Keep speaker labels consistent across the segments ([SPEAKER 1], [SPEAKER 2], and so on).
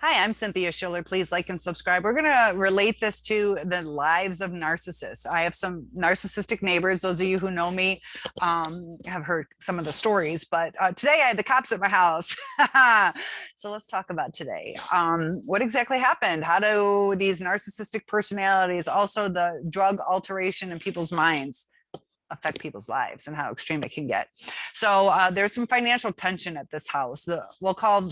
[SPEAKER 1] Hi, I'm Cynthia Schiller. Please like and subscribe. We're going to relate this to the lives of narcissists. I have some narcissistic neighbors. Those of you who know me have heard some of the stories, but today I had the cops at my house. So let's talk about today. What exactly happened? How do these narcissistic personalities, also the drug alteration in people's minds, affect people's lives and how extreme it can get. So there's some financial tension at this house. We'll call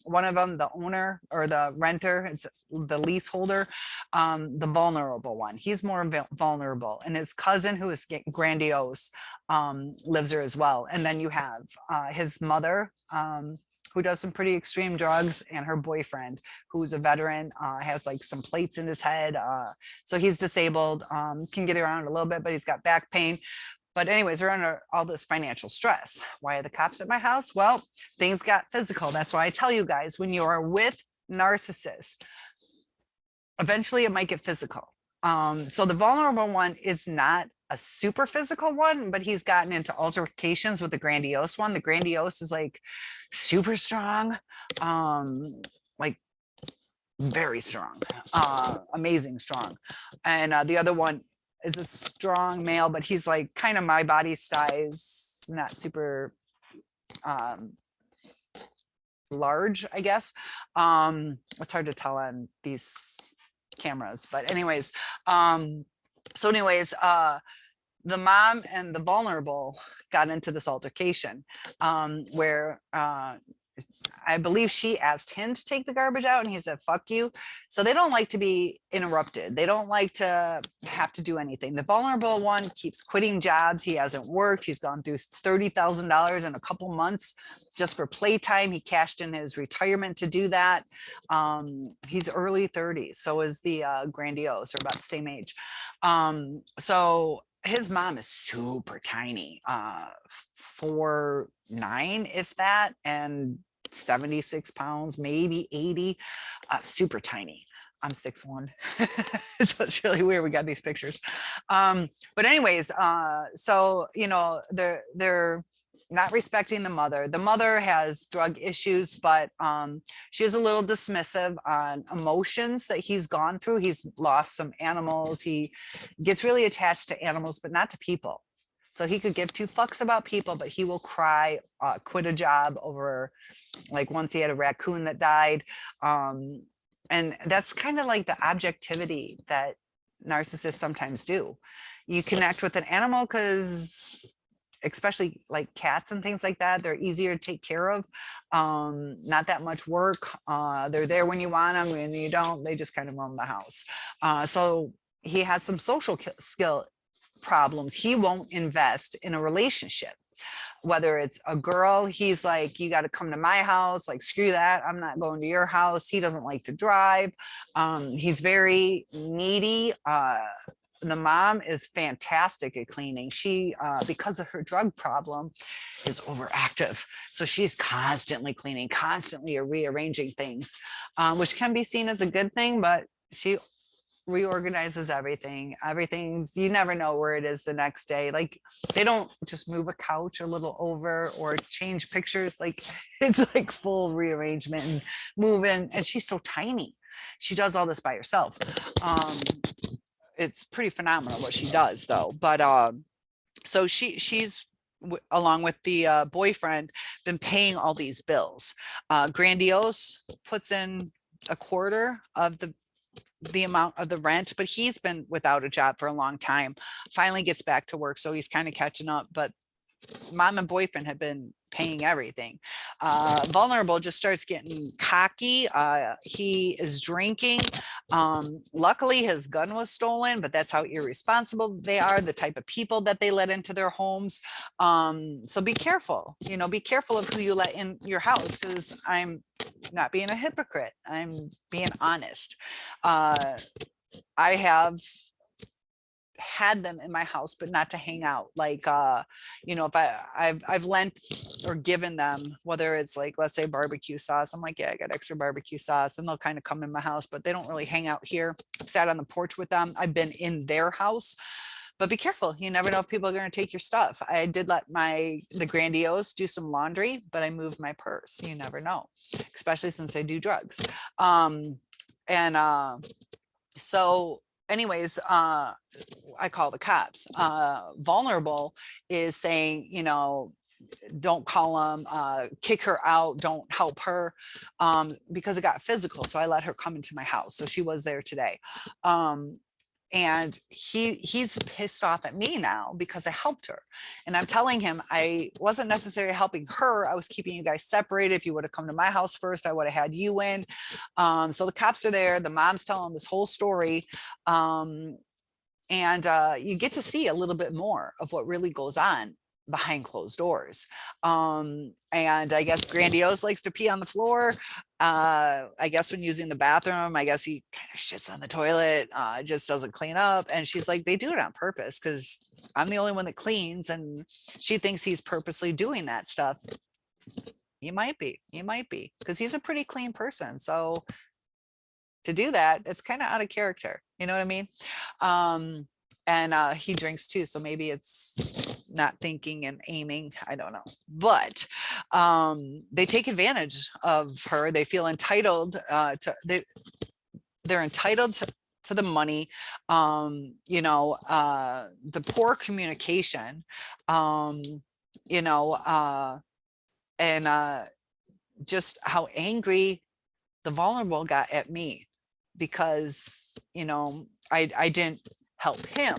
[SPEAKER 1] one of them the owner or the renter. It's the leaseholder, the vulnerable one. He's more vulnerable, and his cousin, who is grandiose, lives there as well. And then you have his mother, who does some pretty extreme drugs, and her boyfriend, who's a veteran, has like some plates in his head. So he's disabled, can get around a little bit, but he's got back pain. But anyways, they're under all this financial stress. Why are the cops at my house? Well, things got physical. That's why I tell you guys, when you are with narcissists, eventually it might get physical. So the vulnerable one is not a super physical one, but he's gotten into altercations with the grandiose one. The grandiose is like super strong, like very strong, amazing strong. And the other one is a strong male, but he's like kind of my body size, not super large, I guess. It's hard to tell on these cameras, but anyways, the mom and the vulnerable got into this altercation, where I believe she asked him to take the garbage out, and he said, fuck you. So they don't like to be interrupted. They don't like to have to do anything. The vulnerable one keeps quitting jobs. He hasn't worked. He's gone through $30,000 in a couple months just for playtime. He cashed in his retirement to do that. He's early 30s. So is the grandiose, or about the same age. So his mom is super tiny, 4'9", if that, and 76 pounds, maybe 80, super tiny. I'm 6'1". So it's really weird. We got these pictures. But anyways, so, you know, they're not respecting the mother. The mother has drug issues, but she is a little dismissive on emotions that he's gone through. He's lost some animals. He gets really attached to animals, but not to people. So he could give two fucks about people, but he will cry, quit a job over, like once he had a raccoon that died. And that's kind of like the objectivity that narcissists sometimes do. You connect with an animal because, especially like cats and things like that, they're easier to take care of. Not that much work. They're there when you want them, and you don't, they just kind of roam the house. So he has some social skill problems. He won't invest in a relationship. Whether it's a girl, he's like, you got to come to my house, like screw that, I'm not going to your house. He doesn't like to drive. He's very needy. The mom is fantastic at cleaning. She, because of her drug problem, is overactive. So she's constantly cleaning, constantly rearranging things, which can be seen as a good thing, but she reorganizes everything's, you never know where it is the next day. Like, they don't just move a couch a little over or change pictures. Like, it's like full rearrangement and moving. And she's so tiny, she does all this by herself. It's pretty phenomenal what she does, though. But so she's along with the boyfriend, been paying all these bills. Grandiose puts in a quarter of the amount of the rent, but he's been without a job for a long time. Finally gets back to work, so he's kind of catching up. But mom and boyfriend have been paying everything. Vulnerable just starts getting cocky. He is drinking. Luckily his gun was stolen, but that's how irresponsible they are, the type of people that they let into their homes. So be careful, you know, be careful of who you let in your house, because I'm not being a hypocrite, I'm being honest. I have had them in my house, but not to hang out. Like, you know, if I've lent or given them, whether it's like, let's say barbecue sauce, I'm like, yeah, I got extra barbecue sauce, and they'll kind of come in my house, but they don't really hang out here. I've sat on the porch with them. I've been in their house, But be careful. You never know if people are going to take your stuff. I did let the grandiose do some laundry, but I moved my purse. You never know, especially since I do drugs. And so anyways, I call the cops. Vulnerable is saying, you know, don't call them, kick her out, don't help her, because it got physical. So I let her come into my house. So she was there today. And he's pissed off at me now because I helped her. And I'm telling him I wasn't necessarily helping her. I was keeping you guys separated. If you would have come to my house first, I would have had you in. So the cops are there. The mom's telling this whole story. And you get to see a little bit more of what really goes on behind closed doors. And I guess Grandiose likes to pee on the floor. I guess when using the bathroom, I guess he kind of shits on the toilet, just doesn't clean up. And she's like, they do it on purpose because I'm the only one that cleans. And she thinks he's purposely doing that stuff. He might be, because he's a pretty clean person. So to do that, it's kind of out of character. You know what I mean? And he drinks too, so maybe it's not thinking and aiming, I don't know. But they take advantage of her. They feel entitled they're entitled to the money. You know, the poor communication, you know, and just how angry the vulnerable got at me because, you know, I didn't help him.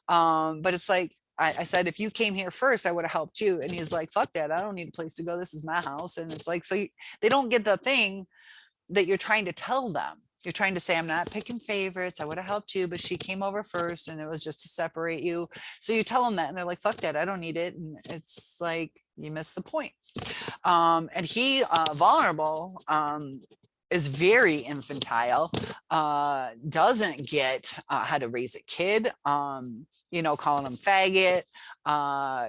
[SPEAKER 1] But it's like, I said, if you came here first, I would have helped you. And he's like, fuck that. I don't need a place to go. This is my house. And it's like, so they don't get the thing that you're trying to tell them. You're trying to say, I'm not picking favorites. I would have helped you, but she came over first and it was just to separate you. So you tell them that and they're like, fuck that. I don't need it. And it's like, you missed the point. And he, vulnerable, is very infantile, doesn't get how to raise a kid, you know, calling him faggot,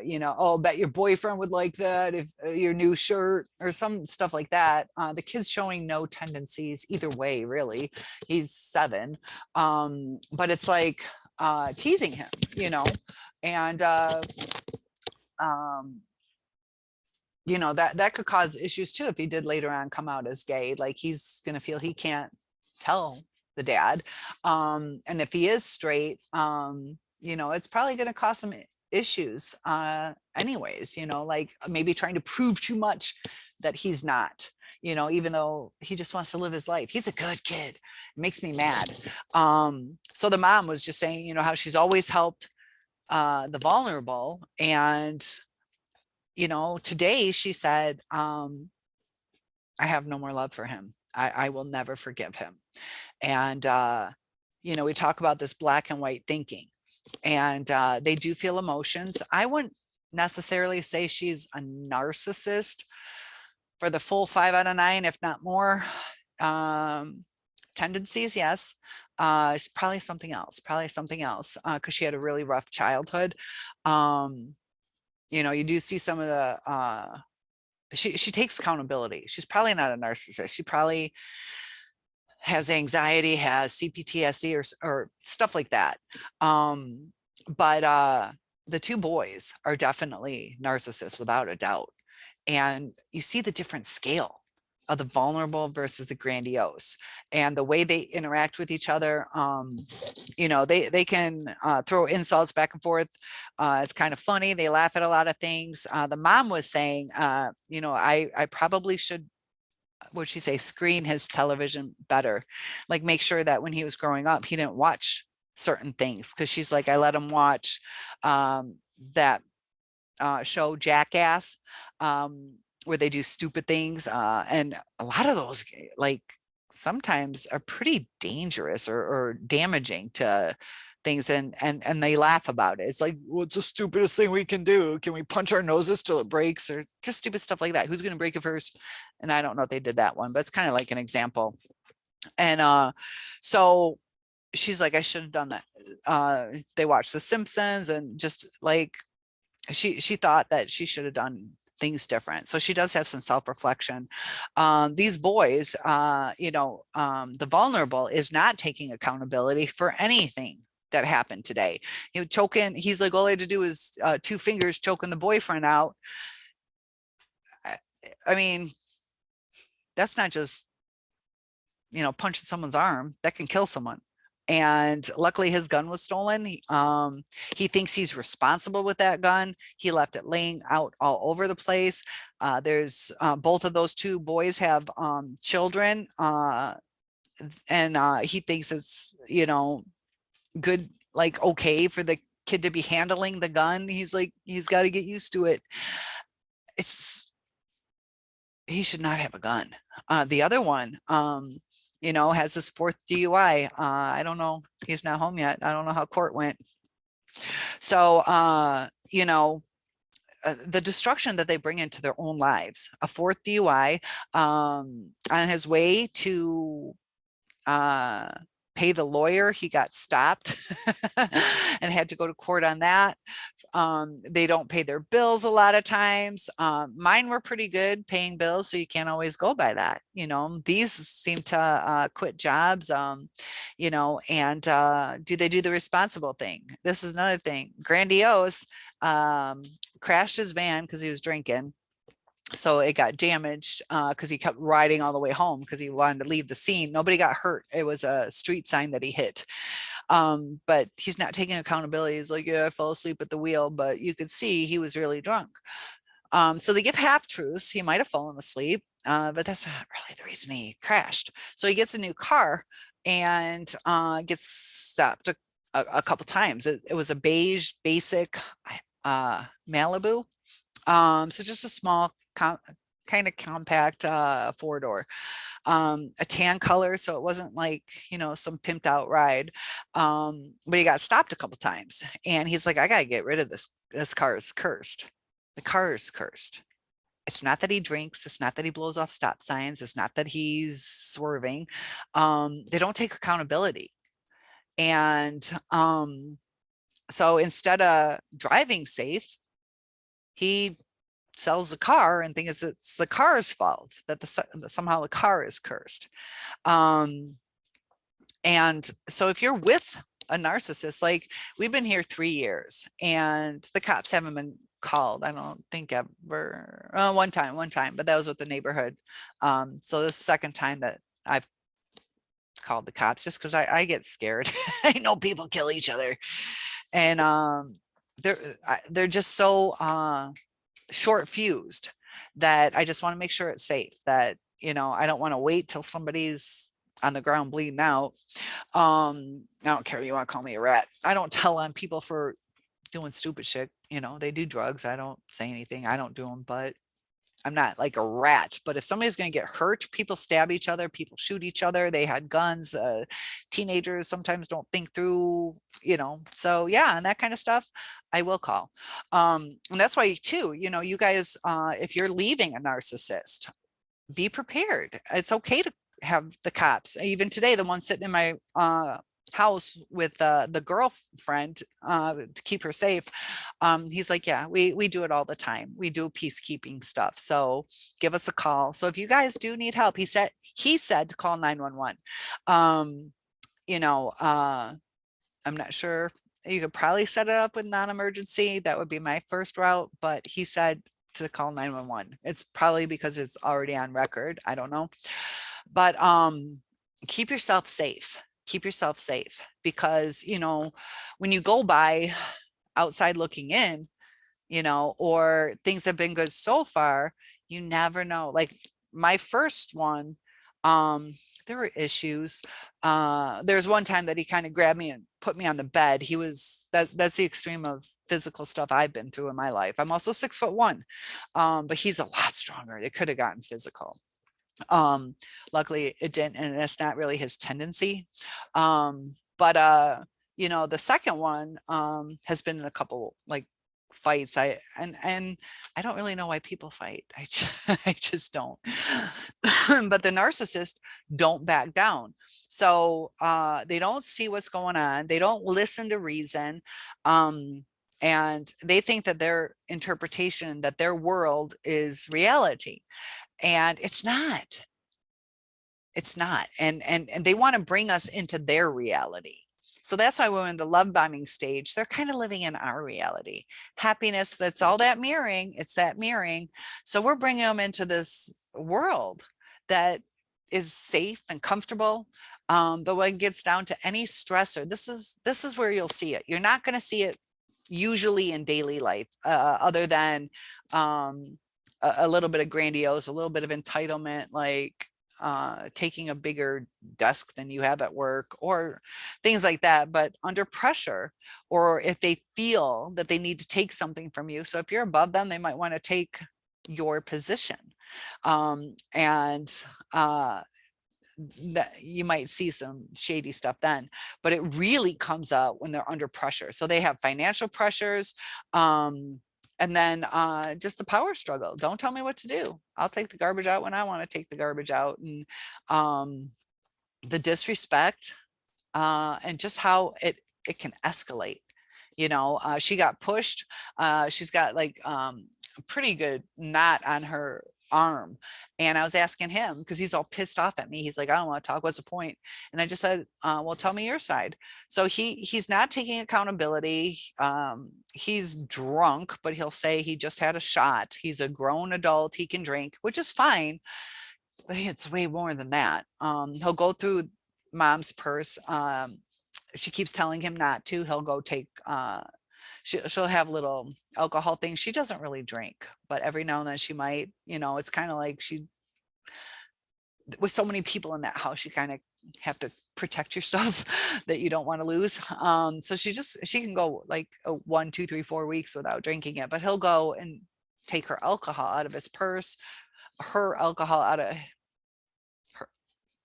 [SPEAKER 1] you know, oh, bet your boyfriend would like that if your new shirt or some stuff like that. The kid's showing no tendencies either way, really. He's 7, but it's like teasing him, you know, and you know, that could cause issues too if he did later on come out as gay. Like he's gonna feel he can't tell the dad, and if he is straight, you know, it's probably gonna cause some issues anyways, you know, like maybe trying to prove too much that he's not, you know, even though he just wants to live his life. He's a good kid. It makes me mad. So the mom was just saying, you know, how she's always helped the vulnerable, and you know, today she said, I have no more love for him. I will never forgive him. And, you know, we talk about this black and white thinking, and they do feel emotions. I wouldn't necessarily say she's a narcissist for the full 5 out of 9, if not more. Tendencies, yes. It's probably something else, because she had a really rough childhood. You know, you do see some of the, she takes accountability. She's probably not a narcissist. She probably has anxiety, has CPTSD or stuff like that. But the 2 boys are definitely narcissists without a doubt. And you see the different scale of the vulnerable versus the grandiose, and the way they interact with each other. You know, they can throw insults back and forth. It's kind of funny. They laugh at a lot of things. The mom was saying, you know, I probably should, what'd she say, screen his television better, like make sure that when he was growing up, he didn't watch certain things. Cause she's like, I let him watch that show Jackass, where they do stupid things, and a lot of those like sometimes are pretty dangerous or damaging to things, and they laugh about it. It's like, what's the stupidest thing we can do? Can we punch our noses till it breaks, or just stupid stuff like that? Who's going to break it first? And I don't know if they did that one, but it's kind of like an example. And so she's like, I should have done that. They watched The Simpsons, and just like she thought that she should have done things different. So she does have some self-reflection. These boys, you know, the vulnerable is not taking accountability for anything that happened today. He was choking. He's like, all I had to do is 2 fingers choking the boyfriend out. I mean, that's not just, you know, punching someone's arm. That can kill someone. And luckily his gun was stolen. He thinks he's responsible with that gun. He left it laying out all over the place. There's both of those 2 boys have children, and he thinks it's, you know, good, like okay for the kid to be handling the gun. He's like, he's got to get used to it. He should not have a gun. The other one, you know, has this 4th DUI. I don't know. He's not home yet. I don't know how court went. So, you know, the destruction that they bring into their own lives. A 4th DUI, on his way to pay the lawyer, he got stopped and had to go to court on that. They don't pay their bills a lot of times. Mine were pretty good paying bills, so you can't always go by that. You know, these seem to quit jobs, you know, and do they do the responsible thing? This is another thing. Grandiose crashed his van because he was drinking. So it got damaged because he kept riding all the way home because he wanted to leave the scene. Nobody got hurt. It was a street sign that he hit. But he's not taking accountability. He's like, yeah, I fell asleep at the wheel, but you could see he was really drunk. So they give half truths. He might have fallen asleep, but that's not really the reason he crashed. So he gets a new car and gets stopped a couple times. It was a beige basic Malibu. So just a small kind of compact 4-door, a tan color, so it wasn't like, you know, some pimped out ride. But he got stopped a couple times and he's like, I gotta get rid of this car is cursed. The car is cursed. It's not that he drinks, it's not that he blows off stop signs, it's not that he's swerving. They don't take accountability. And so instead of driving safe, he sells the car and thinks it's the car's fault, that somehow the car is cursed. And so if you're with a narcissist, like we've been here 3 years and the cops haven't been called, I don't think ever. One time, but that was with the neighborhood. So this is the 2nd time that I've called the cops, just because I get scared. I know people kill each other, and they're just so short fused that I just want to make sure it's safe, that, you know, I don't want to wait till somebody's on the ground bleeding out. I don't care if you want to call me a rat. I don't tell on people for doing stupid shit. You know, they do drugs. I don't say anything. I don't do them, but I'm not like a rat. But if somebody's going to get hurt, people stab each other, people shoot each other. They had guns. Teenagers sometimes don't think through, you know, so yeah, and that kind of stuff I will call. And that's why too, you know, you guys, if you're leaving a narcissist, be prepared. It's okay to have the cops. Even today, the one sitting in my house with the girlfriend to keep her safe, he's like, yeah, we do it all the time. We do peacekeeping stuff, so give us a call. So if you guys do need help, he said to call 911. You know, I'm not sure, you could probably set it up with non-emergency. That would be my first route, but he said to call 911. It's probably because it's already on record, I don't know. But keep yourself safe. Keep yourself safe, because, you know, when you go by outside looking in, you know, or things have been good so far, you never know. Like my first one, there were issues. There's one time that he kind of grabbed me and put me on the bed. He was, that's the extreme of physical stuff I've been through in my life. I'm also 6'1", but he's a lot stronger. It could have gotten physical. Luckily it didn't, and that's not really his tendency. But you know, the second one has been in a couple like fights. And I don't really know why people fight. I just don't. But the narcissists don't back down. So they don't see what's going on. They don't listen to reason. And they think that their interpretation, that their world is reality. And it's not. It's not. And they want to bring us into their reality. So that's why when we're in the love bombing stage, they're kind of living in our reality. Happiness, that's all that mirroring. It's that mirroring. So we're bringing them into this world that is safe and comfortable. But when it gets down to any stressor, this is where you'll see it. You're not going to see it usually in daily life, other than a little bit of grandiose, a little bit of entitlement, like taking a bigger desk than you have at work or things like that. But under pressure, or if they feel that they need to take something from you. So if you're above them, they might want to take your position. And that you might see some shady stuff then, but it really comes out when they're under pressure. So they have financial pressures, and then just the power struggle. Don't tell me what to do. I'll take the garbage out when I want to take the garbage out. And the disrespect, and just how it can escalate. You know, she got pushed. She's got like a pretty good knot on her arm. And I was asking him, because he's all pissed off at me. He's like, I don't want to talk. What's the point? And I just said, well, tell me your side. So he's not taking accountability. He's drunk, but he'll say he just had a shot. He's a grown adult. He can drink, which is fine, but it's way more than that. He'll go through mom's purse. She keeps telling him not to. He'll go take she'll have little alcohol things. She doesn't really drink, but every now and then she might. You know, it's kind of like she, with so many people in that house, you kind of have to protect your stuff that you don't want to lose. So she can go like 1, 2, 3, 4 weeks without drinking it, but he'll go and take her alcohol out of his purse, her alcohol out of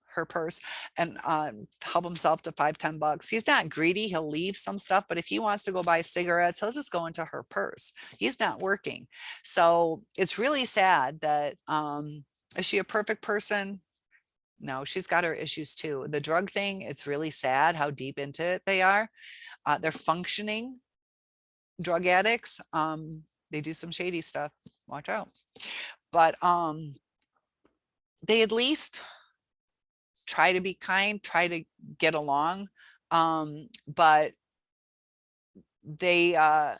[SPEAKER 1] her purse, and help himself to $5-10. He's not greedy. He'll leave some stuff, but if he wants to go buy cigarettes, he'll just go into her purse. He's not working. So it's really sad that is she a perfect person? No, she's got her issues too. The drug thing, it's really sad how deep into it they are. They're functioning drug addicts. They do some shady stuff. Watch out. But they at least try to be kind, try to get along. But they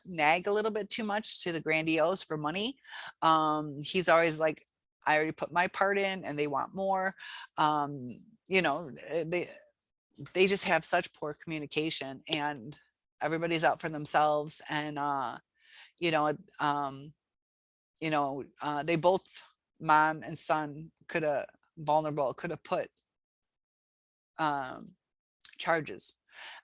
[SPEAKER 1] nag a little bit too much to the grandiose for money. He's always like, I already put my part in and they want more. You know, they just have such poor communication, and everybody's out for themselves. And you know, they both, mom and son, could have put charges,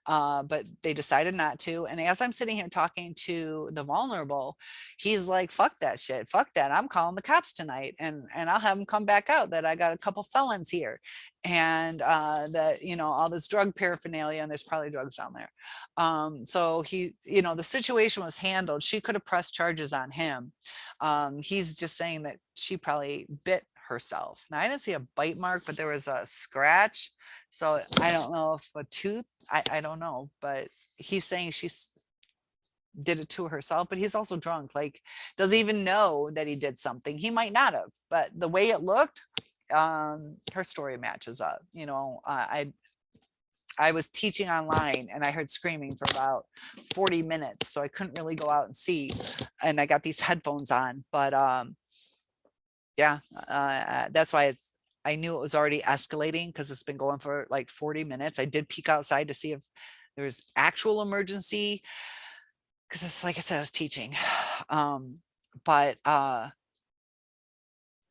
[SPEAKER 1] but they decided not to. And as I'm sitting here talking to the vulnerable, he's like, fuck that shit, fuck that, I'm calling the cops tonight, and I'll have them come back out that I got a couple felons here, and that, you know, all this drug paraphernalia, and there's probably drugs down there. So he, you know, the situation was handled. She could have pressed charges on him. He's just saying that she probably bit herself. Now, I didn't see a bite mark, but there was a scratch. So I don't know if a tooth, I don't know, but he's saying she's did it to herself, but he's also drunk, like doesn't even know that he did something. He might not have, but the way it looked, her story matches up. You know, I was teaching online and I heard screaming for about 40 minutes. So I couldn't really go out and see, and I got these headphones on, but yeah, that's why I knew it was already escalating, because it's been going for like 40 minutes. I did peek outside to see if there was actual emergency, because it's like I said, I was teaching. But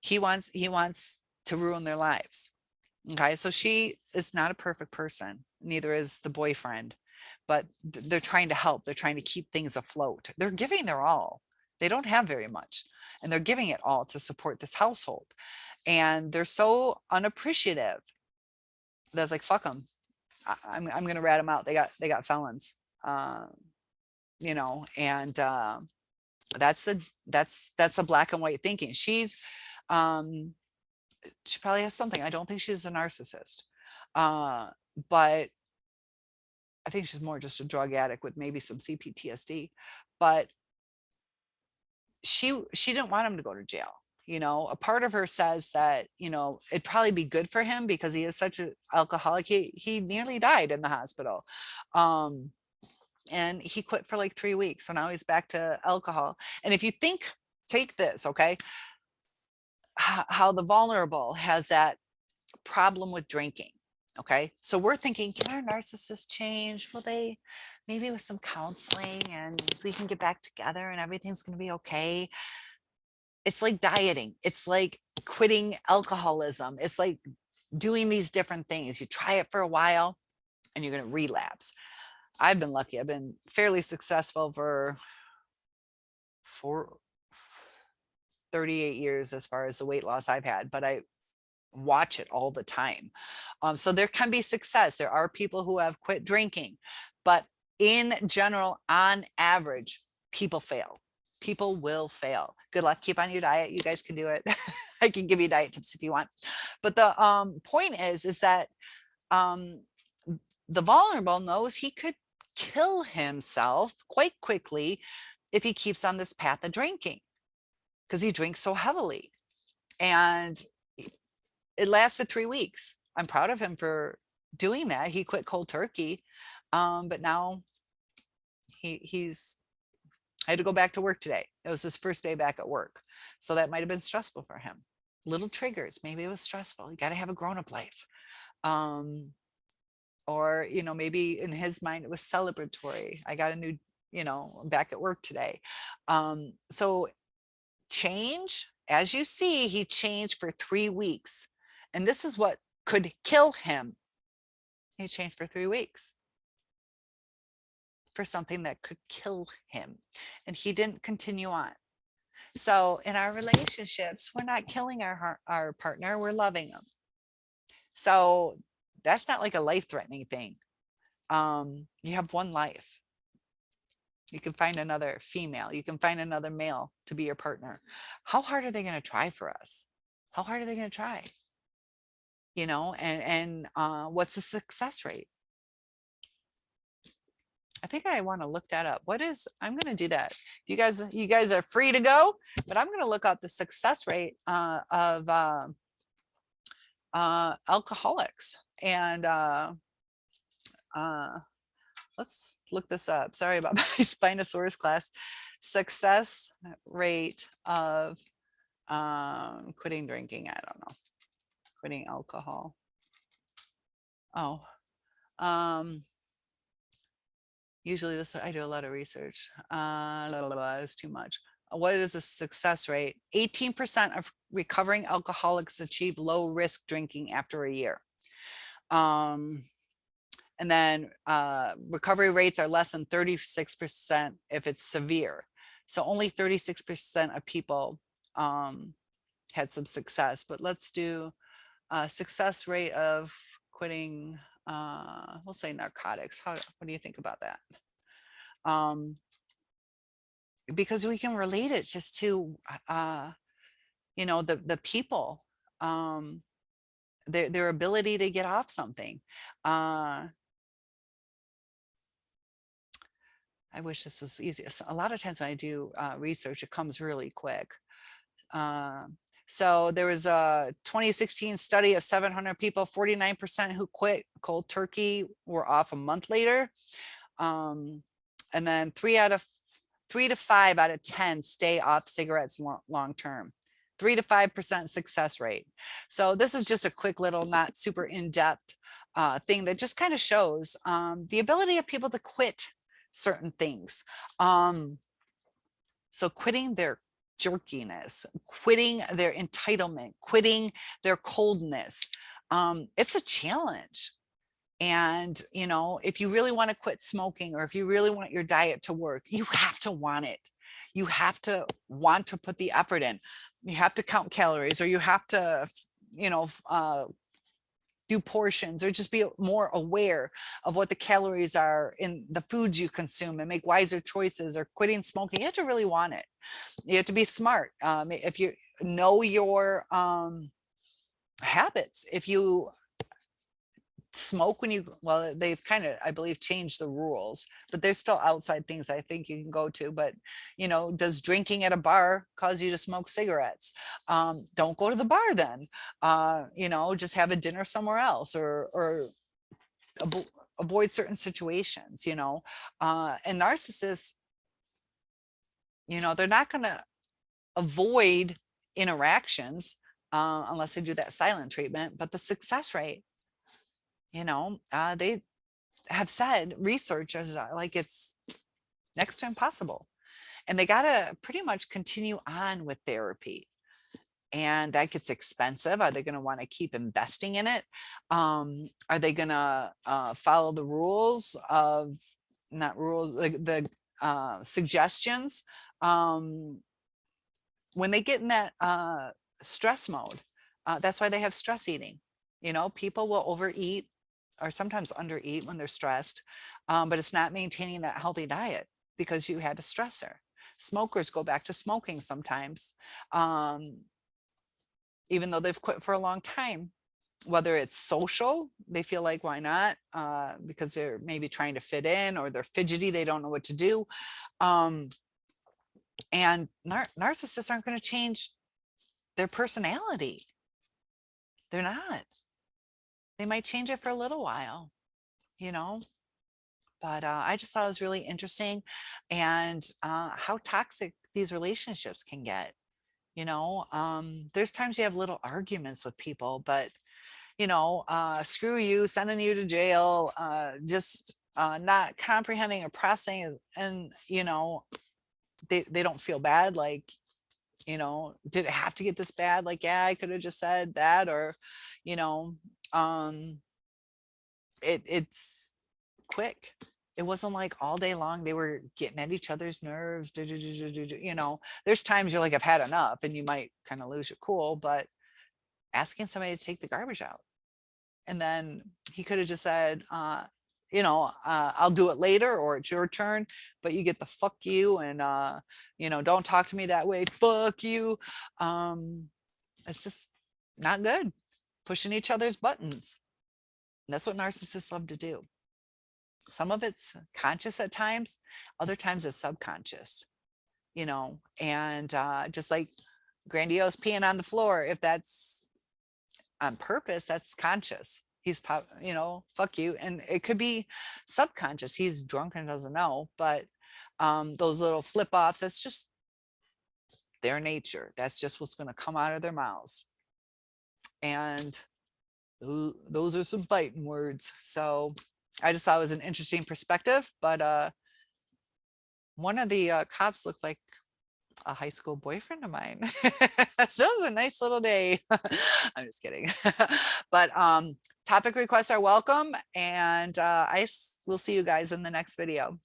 [SPEAKER 1] he wants to ruin their lives. Okay, so she is not a perfect person, neither is the boyfriend, but they're trying to help. They're trying to keep things afloat. They're giving their all. They don't have very much, and they're giving it all to support this household. And they're so unappreciative that's like, fuck them. I'm gonna rat them out. They got felons. You know, and that's a black and white thinking. She probably has something. I don't think she's a narcissist, but I think she's more just a drug addict with maybe some CPTSD. But she didn't want him to go to jail. You know, a part of her says that, you know, it'd probably be good for him because he is such an alcoholic. He nearly died in the hospital. And he quit for like 3 weeks. So now he's back to alcohol. And if you think, take this, okay, how the vulnerable has that problem with drinking. Okay, so we're thinking, can our narcissist change? Will they, maybe with some counseling, and we can get back together and everything's going to be okay? It's like dieting. It's like quitting alcoholism. It's like doing these different things. You try it for a while and you're going to relapse. I've been lucky. I've been fairly successful for 38 years as far as the weight loss I've had, but I watch it all the time. So there can be success. There are people who have quit drinking, but in general, on average, people fail. People will fail. Good luck. Keep on your diet. You guys can do it. I can give you diet tips if you want. But the point is that the vulnerable knows he could kill himself quite quickly if he keeps on this path of drinking, because he drinks so heavily. And it lasted 3 weeks. I'm proud of him for doing that. He quit cold turkey. But now he's I had to go back to work today. It was his first day back at work. So that might've been stressful for him. Little triggers. Maybe it was stressful. You got to have a grown-up life. Or, you know, maybe in his mind, it was celebratory. I got a new, you know, back at work today. So change, as you see, he changed for 3 weeks. And this is what could kill him. He changed for 3 weeks for something that could kill him. And he didn't continue on. So in our relationships, we're not killing our partner, we're loving them. So that's not like a life-threatening thing. You have one life. You can find another female. You can find another male to be your partner. How hard are they going to try for us? How hard are they going to try? You know, and what's the success rate? I think I want to look that up. I'm going to do that. You guys are free to go, but I'm going to look up the success rate of alcoholics. And let's look this up. Sorry about my Spinosaurus class. Success rate of quitting drinking. I don't know. Quitting alcohol. Oh, usually this, I do a lot of research. It's too much. What is a success rate? 18% of recovering alcoholics achieve low risk drinking after a year. And then recovery rates are less than 36% if it's severe. So only 36% of people had some success. But let's do success rate of quitting, we'll say narcotics. What do you think about that? Because we can relate it just to, you know, the people, their ability to get off something. I wish this was easier. So a lot of times when I do research, it comes really quick. So there was a 2016 study of 700 people, 49% who quit cold turkey were off a month later. And then 3 to 5 out of 10 stay off cigarettes long term. 3 to 5% success rate. So this is just a quick little, not super in-depth thing that just kind of shows the ability of people to quit certain things. So quitting their jerkiness, quitting their entitlement, quitting their coldness, it's a challenge. And, you know, if you really want to quit smoking, or if you really want your diet to work, you have to want it. You have to want to put the effort in. You have to count calories, or you have to, you know, do portions, or just be more aware of what the calories are in the foods you consume and make wiser choices. Or quitting smoking, you have to really want it. You have to be smart. If you know your habits, if you smoke when you, well, they've kind of, I believe, changed the rules, but there's still outside things I think you can go to. But, you know, does drinking at a bar cause you to smoke cigarettes? Don't go to the bar then. You know, just have a dinner somewhere else, or avoid certain situations, you know. And narcissists, you know, they're not going to avoid interactions unless they do that silent treatment. But the success rate, you know, they have said, researchers like it's next to impossible. And they got to pretty much continue on with therapy. And that gets expensive. Are they going to want to keep investing in it? Are they going to follow the rules of, not rules, like the suggestions? When they get in that stress mode, that's why they have stress eating. You know, people will overeat or sometimes undereat when they're stressed, but it's not maintaining that healthy diet because you had a stressor. Smokers go back to smoking sometimes, even though they've quit for a long time. Whether it's social, they feel like, why not? Because they're maybe trying to fit in, or they're fidgety, they don't know what to do. And narcissists aren't going to change their personality. They're not. They might change it for a little while, you know. But I just thought it was really interesting, and how toxic these relationships can get. You know, there's times you have little arguments with people, but, you know, screw you, sending you to jail, just not comprehending or processing. And, you know, they don't feel bad. Like, you know, did it have to get this bad? Like, yeah, I could have just said that. Or, you know, it's quick. It wasn't like all day long they were getting at each other's nerves. You know, there's times you're like, I've had enough, and you might kind of lose your cool. But asking somebody to take the garbage out, and then he could have just said, you know, I'll do it later, or it's your turn, but you get the fuck you, and you know, don't talk to me that way, fuck you. It's just not good. Pushing each other's buttons. And that's what narcissists love to do. Some of it's conscious at times, other times it's subconscious, you know. And just like Grandiose peeing on the floor, if that's on purpose, that's conscious. He's, you know, fuck you. And it could be subconscious. He's drunk and doesn't know. But those little flip offs, that's just their nature. That's just what's going to come out of their mouths. And those are some fighting words. So I just thought it was an interesting perspective. But one of the cops looked like a high school boyfriend of mine. So it was a nice little day. I'm just kidding. But topic requests are welcome, and I will see you guys in the next video.